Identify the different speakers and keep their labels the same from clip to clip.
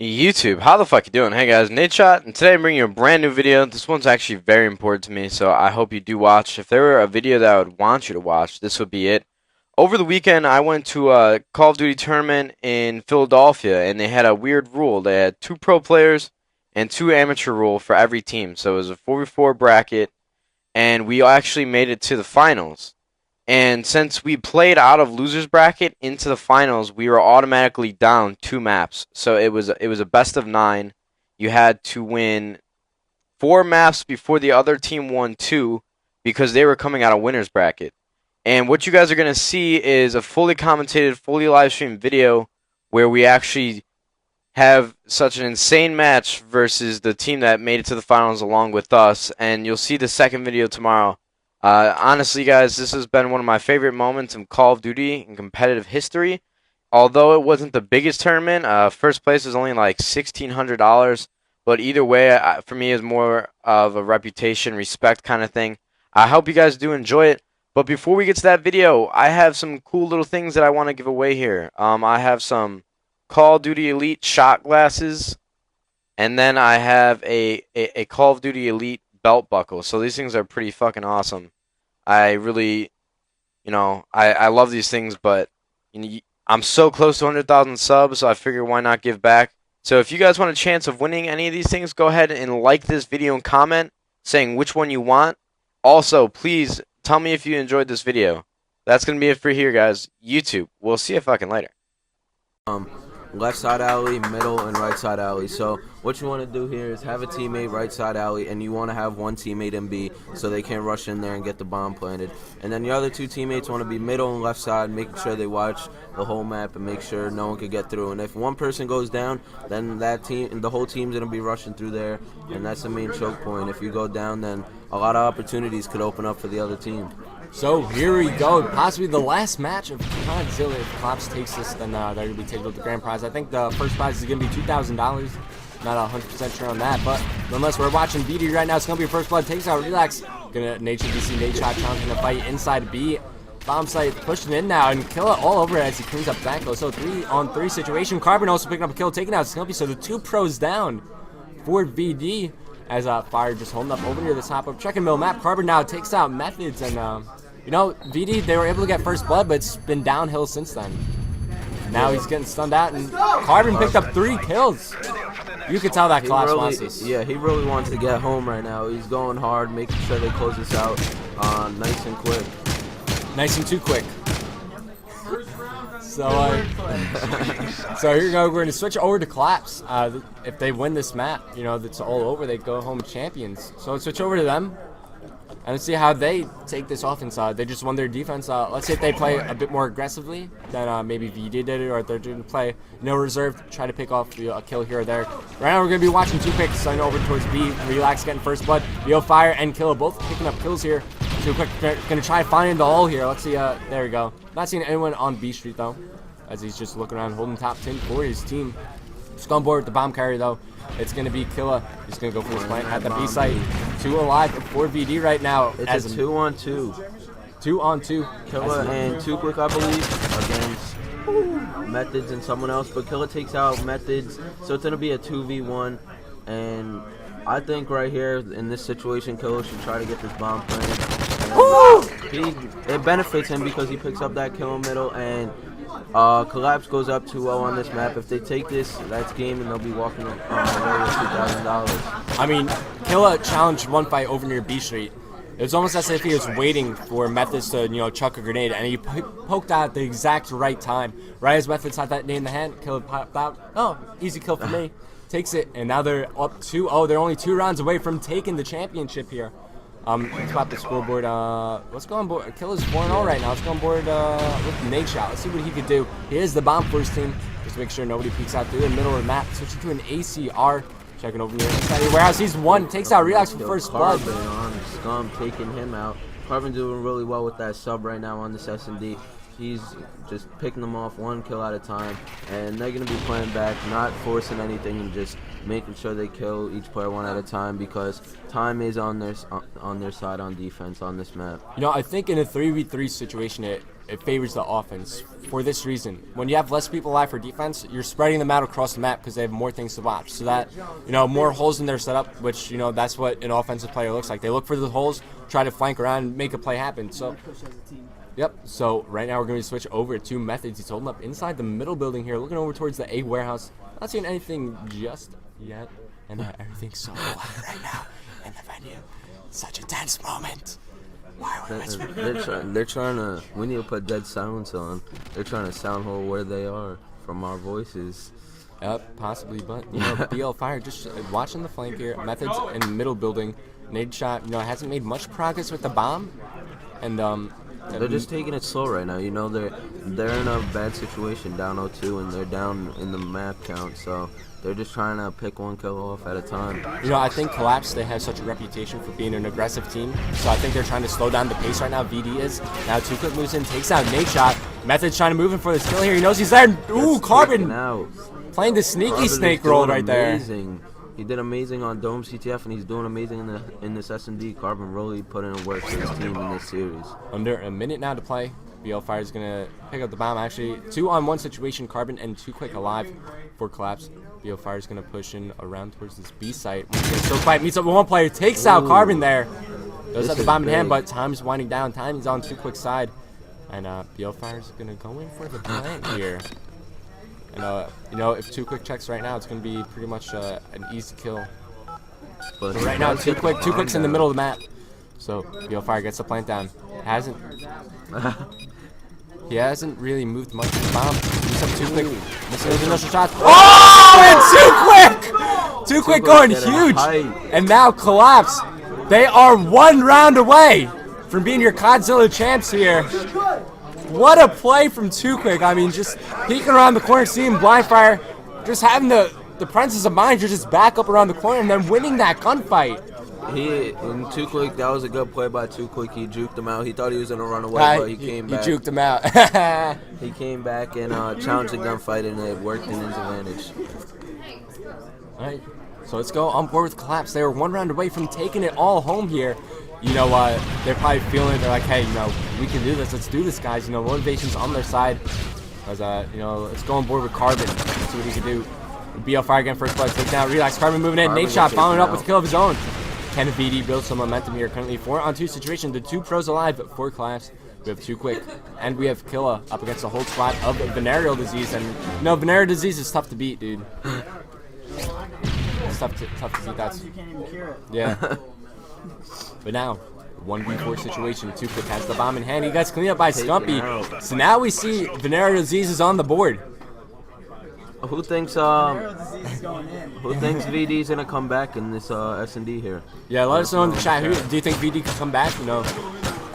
Speaker 1: YouTube, how the fuck you doing? Hey guys, Nadeshot, and today I'm bringing you a brand new video. This one's actually very important to me, so I hope you do watch. If there were a video that I would want you to watch, this would be it. Over the weekend, I went to a Call of Duty tournament in Philadelphia, and they had a weird rule. They had 2 pro players and 2 amateur rule for every team, so it was a 4v4 bracket, and we actually made it to the finals. And since we played out of losers bracket into the finals, we were automatically down 2 maps. So it was a best of 9. You had to win 4 maps before the other team won 2 because they were coming out of winners bracket. And what you guys are going to see is a fully commentated, fully live streamed video where we actually have such an insane match versus the team that made it to the finals along with us. And you'll see the second video tomorrow. Honestly, guys, this has been one of my favorite moments in Call of Duty in competitive history. Although it wasn't the biggest tournament, first place was only like $1,600. But either way, for me, is more of a reputation, respect kind of thing. I hope you guys do enjoy it. But before we get to that video, I have some cool little things that I want to give away here. I have some Call of Duty Elite shot glasses, and then I have a Call of Duty Elite belt buckle. So these things are pretty fucking awesome. I really, I love these things, but I'm so close to 100,000 subs, so I figure why not give back. So if you guys want a chance of winning any of these things, go ahead and like this video and comment saying which one you want. Also, please tell me if you enjoyed this video. That's going to be it for here, guys. YouTube, we'll see you fucking later.
Speaker 2: Left side alley, middle, and right side alley. So what you want to do here is have a teammate right side alley, and you want to have one teammate in B so they can't rush in there and get the bomb planted. And then the other 2 teammates want to be middle and left side, making sure they watch the whole map and make sure no one can get through. And if one person goes down, then the whole team's going to be rushing through there, and that's the main choke point. If you go down, then a lot of opportunities could open up for the other team.
Speaker 3: So here we go, possibly the last match of Godzilla. If Klops takes this, then they're going to be taking up the grand prize. I think the first prize is going to be $2,000. Not 100% sure on that, but nonetheless, we're watching BD right now. It's going to be First Blood, takes out Relax. Going to Nadeshot, Nadeshot challenging the fight inside B. Bomb site pushing in now and kill it all over as he cleans up Banco. So 3-on-3 situation. Carbon also picking up a kill, taking out Snumpy. So the 2 pros down for VD as Fire just holding up over near the top of checking middle map. Carbon now takes out Methods and VD, they were able to get First Blood, but it's been downhill since then. Now he's getting stunned out, and Carbon picked up 3 kills. You could tell that Klops wants this.
Speaker 2: Yeah, he really wants to get home right now. He's going hard, making sure they close this out nice and quick.
Speaker 3: Nice and too quick. So here we go. We're going to switch over to Klops. If they win this map, that's all over. They go home champions. So let's switch over to them. And let's see how they take this offense. They just won their defense. Let's see if they play a bit more aggressively than maybe VD did it, or if they're going to play no reserve, try to pick off a kill here or there. Right now we're going to be watching 2 picks, signing over towards B. Relax getting First Blood. Yo, Fire and Killa both picking up kills here. 2 quick, going to try finding the hole here. Let's see, there we go. Not seeing anyone on B Street though, as he's just looking around holding top 10 for his team. Just on board with the bomb carrier though. It's going to be Killa. He's going to go for his plant at the B site. 2 alive for VD right now.
Speaker 2: It's a 2-on-2.
Speaker 3: 2-on-2.
Speaker 2: Killa and 2 quick, I believe, against Methods and someone else. But Killa takes out Methods, so it's going to be a 2v1. And I think right here in this situation, Killa should try to get this bomb planted. It benefits him because he picks up that kill in middle, and Collapse goes up 2-0 on this map. If they take this, that's game, and they'll be walking away with $2,000.
Speaker 3: I mean, Killa challenged one fight over near B Street. It was almost as if he was waiting for Methods to, chuck a grenade, and he poked out at the exact right time. Right as Methods had that nade in the hand, Killa popped out. Oh, easy kill for me. Takes it, and now they're up 2-0. They're only 2 rounds away from taking the championship here. Let's pop the scoreboard. Let's go on board. Killa's 4-0 right now. Let's go on board with Nadeshot. Let's see what he could do. He is the bomb for his team. Just make sure nobody peeks out through the middle of the map. Switching to an ACR. Checking over near inside the warehouse. He's 1. Takes out Relax for First Blood.
Speaker 2: Carbon on Scum, taking him out. Carbon doing really well with that sub right now on this S&D. He's just picking them off 1 kill at a time, and they're going to be playing back, not forcing anything and just making sure they kill each player one at a time because time is on their side on defense on this map.
Speaker 3: You know, I think in a 3v3 situation, it favors the offense for this reason. When you have less people alive for defense, you're spreading them out across the map because they have more things to watch. So that, you know, more holes in their setup, which, you know, that's what an offensive player looks like. They look for the holes, try to flank around, and make a play happen. So, yep. So right now we're going to switch over to Methods. He's holding up inside the middle building here, looking over towards the A warehouse. Not seeing anything just yet. And everything's so quiet right now in the venue. Such a tense moment. Why are we whispering?
Speaker 2: They're trying to. We need to put dead silence on. They're trying to sound hole where they are from our voices.
Speaker 3: Possibly, but you know, BL Fire just watching the flank here. Methods in the middle building. Nadeshot, you know, hasn't made much progress with the bomb, and
Speaker 2: they're just taking it slow right now. You know, they're in a bad situation, down 0-2, and they're down in the map count. So they're just trying to pick one kill off at a time.
Speaker 3: You know, I think Collapse, they have such a reputation for being an aggressive team. So I think they're trying to slow down the pace right now. VD is. Now 2 Quick moves in, takes out Nadeshot. Method's trying to move in for the kill here. He knows he's there. Ooh, Carbon playing the sneaky snake roll right there.
Speaker 2: He did amazing on Dome CTF, and he's doing amazing in this S&D. Carbon really put in work for his team in this series.
Speaker 3: Under a minute now to play. BL Fire is going to pick up the bomb. Actually, 2-on-1 situation. Carbon and 2 Quick alive for Collapse. BL Fire is going to push in around towards this B site. So fight meets up with one player, takes out Carbon there. Does have the bomb in hand, but time's winding down. Time is on 2 Quick side. And BL Fire is going to go in for the plant here. And, you know, if 2 Quick checks right now, it's going to be pretty much an easy kill. But right now, 2 Quicks in the middle of the map. So BL Fire gets the plant down. He hasn't really moved much with the bomb. He's up 2 Quick. Missing those initial shots. Oh, and 2 Quick! 2 Quick going huge. And now Collapse. They are 1 round away from being your Godzilla champs here. What a play from 2 Quick. I mean, just peeking around the corner, seeing Blindfire, just having the presence of mind to just back up around the corner and then winning that gunfight.
Speaker 2: In 2 Quick, that was a good play by 2 Quick. He juked him out. He thought he was going to run away, but he came back.
Speaker 3: He juked him out.
Speaker 2: He came back and challenged the gunfight, and it worked in his advantage.
Speaker 3: All right, so let's go on board with Collapse. They were 1 round away from taking it all home here. You know, they're probably feeling it. They're like, hey, you know, we can do this. Let's do this, guys. You know, motivation's on their side. As, you know, let's go on board with Carbon. Let's see what he can do. BL Fire again, first blood. Take down, relax. Carbon moving in. Nadeshot following up with a kill of his own. Can VD build some momentum here? Currently 4-on-2 situation. The 2 pros alive for Collapse. We have 2 Quick. And we have Killa up against the whole squad of Venereal Disease. And, you know, Venereal Disease is tough to beat, dude. It's tough to beat that.
Speaker 4: You can't even cure it.
Speaker 3: Yeah. But now, 1v4 situation. 2 Quick has the bomb in hand. He gets cleaned up by Scumpy. So now we see Venereal Disease is on the board.
Speaker 2: Who thinks VD's gonna come back in this S&D here?
Speaker 3: Yeah, let us know in the chat. Do you think VD can come back? You know,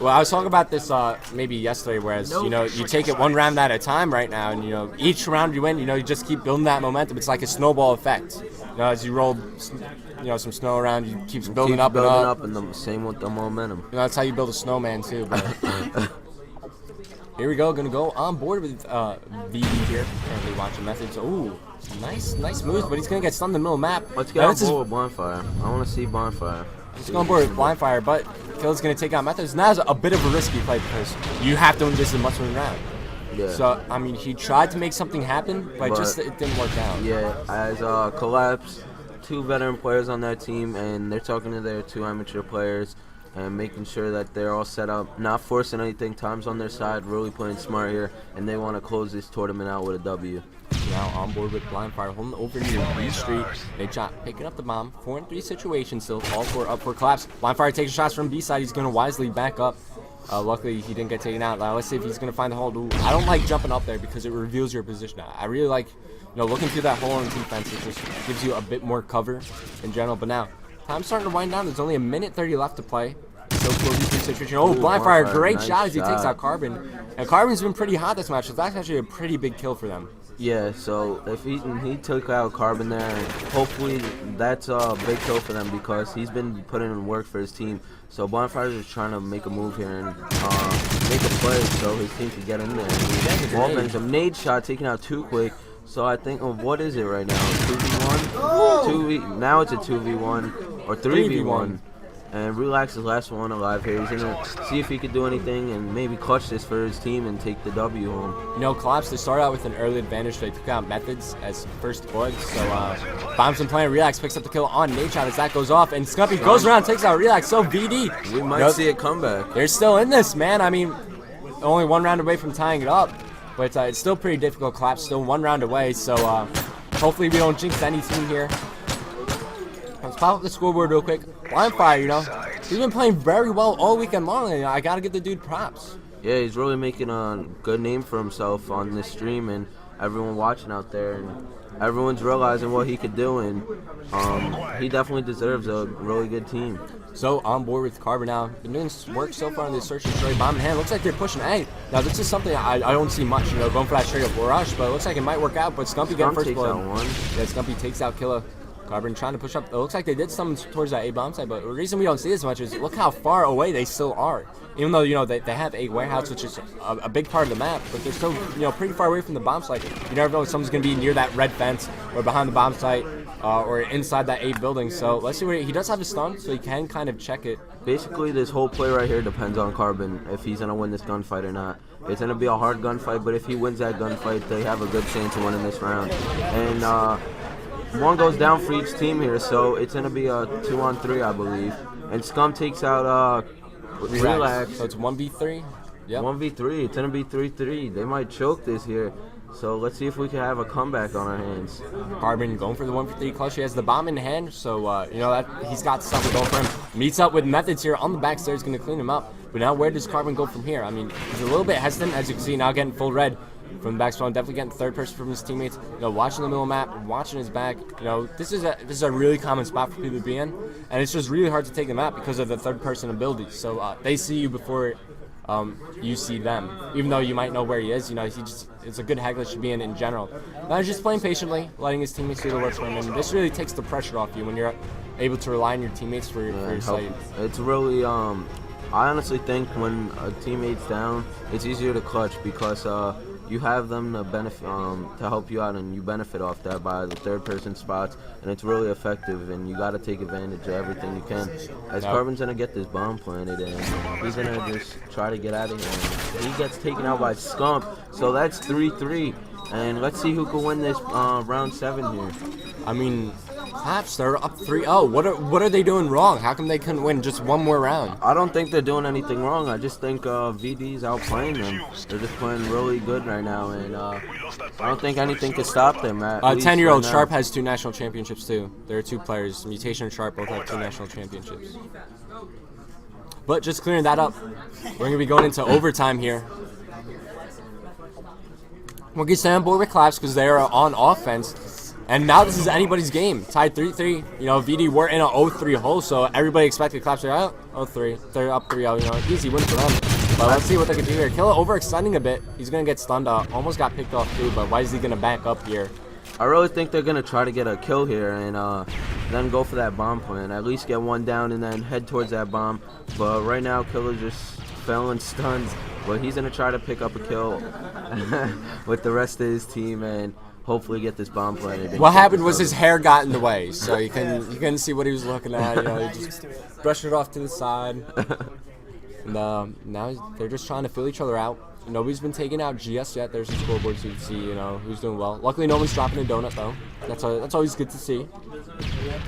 Speaker 3: well, I was talking about this maybe yesterday. Whereas you know, you take it 1 round at a time right now, and you know, each round you win, you know, you just keep building that momentum. It's like a snowball effect. You know, as you roll, you know, some snow around, you keep building up and up.
Speaker 2: And the same with the momentum.
Speaker 3: You know, that's how you build a snowman too. But here we go, gonna go on board with VD here. Currently watching Methods. Ooh, nice moves, but he's gonna get stunned in the middle of the map.
Speaker 2: Let's get on board with Bonfire. I wanna see Bonfire.
Speaker 3: Let's go on board with Blindfire, but Killa's gonna take out Methods. Now it's a bit of a risky play because you have to win this in must-win round. Yeah. So, I mean, he tried to make something happen, but just it didn't work out.
Speaker 2: Yeah, as Collapse, 2 veteran players on that team, and they're talking to their 2 amateur players and making sure that they're all set up, not forcing anything. Time's on their side, really playing smart here, and they want to close this tournament out with a W.
Speaker 3: Now on board with Blindfire, holding over near B Street. Nadeshot picking up the bomb. 4-on-3 situation still. All 4 up for Collapse. Blindfire takes shots from B side. He's going to wisely back up. Luckily, he didn't get taken out. Let's see if he's going to find the hole. Ooh, I don't like jumping up there because it reveals your position. I really like, you know, looking through that hole on defense. It just gives you a bit more cover in general. But now, time's starting to wind down. There's only 1:30 left to play. So 4v3 situation. Oh, Blindfire, great shot as he takes out Carbon. And Carbon's been pretty hot this match, so that's actually a pretty big kill for them.
Speaker 2: Yeah, so if he took out Carbon there, and hopefully that's a big kill for them because he's been putting in work for his team. So Bonfire is trying to make a move here and make a play so his team can get in there. Ball bangs him. Nadeshot taking out 2 Quick. So I think, what is it right now? 2v1? 2v. Now it's a 2v1 or 3v1. And Relax is last one alive here. He's gonna see if he could do anything and maybe clutch this for his team and take the W home.
Speaker 3: You know, Collapse, they started out with an early advantage. They took out Methods as first blood. So Bombs and playing. Relax picks up the kill on Nadeshot as that goes off. And Scumpy goes around, takes out Relax. So VD.
Speaker 2: We might see a comeback.
Speaker 3: They're still in this, man. I mean, only one round away from tying it up. But it's still pretty difficult. Collapse still one round away. So hopefully we don't jinx any team here. Let's pop up the scoreboard real quick. Fire, you know, he's been playing very well all weekend long, and I gotta give the dude props.
Speaker 2: Yeah, he's really making a good name for himself on this stream, and everyone watching out there, and everyone's realizing what he could do, and he definitely deserves a really good team.
Speaker 3: So on board with Carbon now. Been doing work so far on the search and destroy bomb in hand. Looks like they're pushing A. Now this is something I don't see much, you know, going for that straight up rush, but it looks like it might work out. But Scumpy getting first blood. Yeah, Scumpy takes out Killa. Carbon trying to push up. It looks like they did some towards that A bomb side, but the reason we don't see as much is look how far away they still are. Even though, you know, they have a warehouse, which is a big part of the map, but they're still, you know, pretty far away from the bomb site. You never know if someone's going to be near that red fence or behind the bomb site or inside that A building. So let's see where he does have a stun, so he can kind of check it.
Speaker 2: Basically, this whole play right here depends on Carbon if he's going to win this gunfight or not. It's going to be a hard gunfight, but if he wins that gunfight, they have a good chance of winning this round. And one goes down for each team here, so it's going to be a 2-on-3, I believe. And Scum takes out Relax.
Speaker 3: So it's 1v3? Yep.
Speaker 2: 1v3. It's going to be 3-3. They might choke this here. So let's see if we can have a comeback on our hands.
Speaker 3: Carbon going for the 1v3 clutch. He has the bomb in hand, so you know that he's got something going for him. Meets up with Methods here on the backstairs, going to clean him up. But now where does Carbon go from here? I mean, he's a little bit hesitant, as you can see, now getting full red from the back spawn, definitely getting third person from his teammates. You know, watching the middle map, watching his back. You know, this is a really common spot for people to be in, and it's just really hard to take the map because of the third person ability. So they see you before you see them. Even though you might know where he is, you know, it's a good hack to be in general. Now he's just playing patiently, letting his teammates do the work for him, and this really takes the pressure off you when you're able to rely on your teammates for your site.
Speaker 2: It's really I honestly think when a teammate's down, it's easier to clutch because you have them to benefit to help you out, and you benefit off that by the third person spots, and it's really effective, and you got to take advantage of everything you can. As Carbon's gonna get this bomb planted, and he's gonna just try to get out of here. He gets taken out by Scump, so that's 3-3, and let's see who can win this round 7 here.
Speaker 3: I mean, Claps, they're up 3-0. What are they doing wrong? How come they couldn't win just one more round?
Speaker 2: I don't think they're doing anything wrong. I just think VD's outplaying them. They're just playing really good right now, and I don't think anything can stop them.
Speaker 3: 10-year-old Sharp has 2 national championships too. There are 2 players. Mutation and Sharp both have 2 national championships. But just clearing that up, we're going to be going into overtime here. We're going to stay on board with Claps because they are on offense. And now this is anybody's game. Tied 3-3. You know, VD were in an 0-3 hole, so everybody expected Claps to go 0-3. They're up 3-0. You know, easy win for them. But let's see what they can do here. Killa overextending a bit. He's going to get stunned. Almost got picked off too, but why is he going to back up here?
Speaker 2: I really think they're going to try to get a kill here and then go for that bomb plan. At least get one down and then head towards that bomb. But right now, Killa just fell in stuns. But he's going to try to pick up a kill with the rest of his team and hopefully get this bomb planted.
Speaker 3: What happened was his hair got in the way, so you couldn't see what he was looking at. You know, he just brushed it off to the side. And now they're just trying to fill each other out. Nobody's been taken out just yet. There's some scoreboards so you can see, you know, who's doing well. Luckily, no one's dropping a donut though. That's always good to see.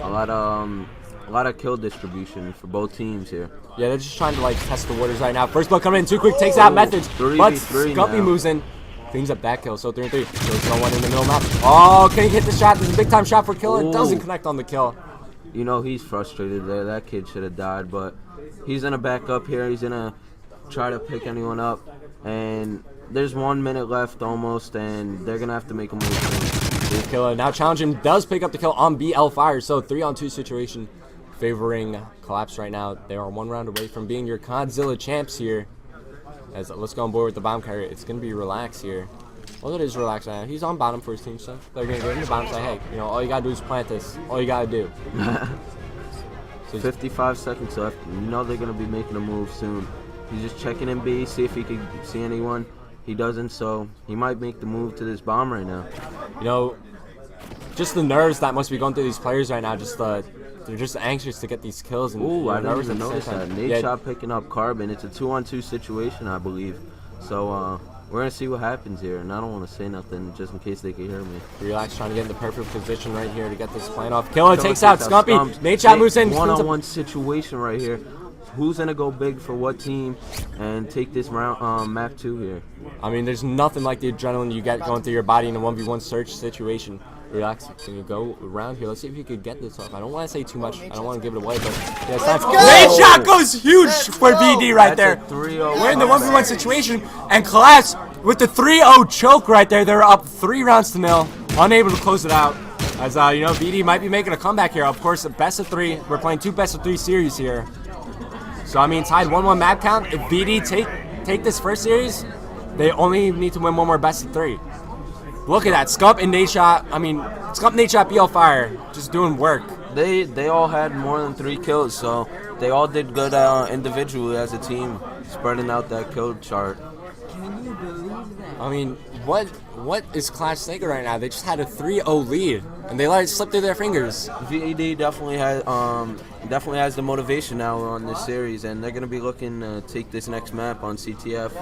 Speaker 2: A lot of kill distribution for both teams here.
Speaker 3: Yeah, they're just trying to like test the waters right now. First blood coming in too quick, takes out Methods, but Scumpy moves in. Cleans up that kill, so 3-3. There's no one in the middle map. Oh, can he hit the shot? This is a big time shot for Killa. It doesn't connect on the kill.
Speaker 2: You know, he's frustrated there. That kid should have died, but he's going to back up here. He's going to try to pick anyone up. And there's 1 minute left almost, and they're going to have to make a move.
Speaker 3: Killa now challenging does pick up the kill on BL Fire, so 3-on-2 situation favoring Collapse right now. They are 1 round away from being your Godzilla champs here. Let's go on board with the bomb carrier. It's going to be Relax here. Well, it is Relax now. He's on bottom for his team, so they're going to get in the bottom and say, hey, you know, all you got to do is plant this. All you got to do.
Speaker 2: So 55 seconds left. You know they're going to be making a move soon. He's just checking in B, see if he can see anyone. He doesn't, so he might make the move to this bomb right now.
Speaker 3: You know, just the nerves that must be going through these players right now. They're just anxious to get these kills. And
Speaker 2: Ooh, I didn't
Speaker 3: nervous
Speaker 2: even
Speaker 3: at the
Speaker 2: notice
Speaker 3: same
Speaker 2: that.
Speaker 3: time.
Speaker 2: Nadeshot picking up Carbon. It's a 2-on-2 situation, I believe. So we're gonna see what happens here, and I don't want to say nothing just in case they can hear me.
Speaker 3: Relax, trying to get in the perfect position right here to get this plan off. Killer takes out Scumpy. Nadeshot moves in.
Speaker 2: One-on-one situation right here. Who's gonna go big for what team and take this round map 2 here?
Speaker 3: I mean, there's nothing like the adrenaline you get going through your body in a 1v1 search situation. Relax. Can you go around here? Let's see if you could get this off. I don't want to say too much. I don't want to give it away, but yeah, it's time. Nadeshot goes huge for VD right there.
Speaker 2: That's a 3-0
Speaker 3: We're in the 1v1 situation, and Collapse with the 3-0 choke right there. They're up 3 rounds to 0, unable to close it out. As you know, VD might be making a comeback here. Of course, a best of 3. We're playing 2 best of 3 series here. So I mean, tied 1-1 map count. If VD take this first series, they only need to win 1 more best of 3. Look at that, Scump and Nadeshot. I mean, Scump, Nadeshot, BL Fire, just doing work.
Speaker 2: They all had more than 3 kills, so they all did good individually as a team, spreading out that kill chart.
Speaker 3: Can you believe that? I mean, what is Clash thinking right now? They just had a 3-0 lead, and they let it slip through their fingers.
Speaker 2: VAD definitely has the motivation now on this series, and they're gonna be looking to take this next map on CTF.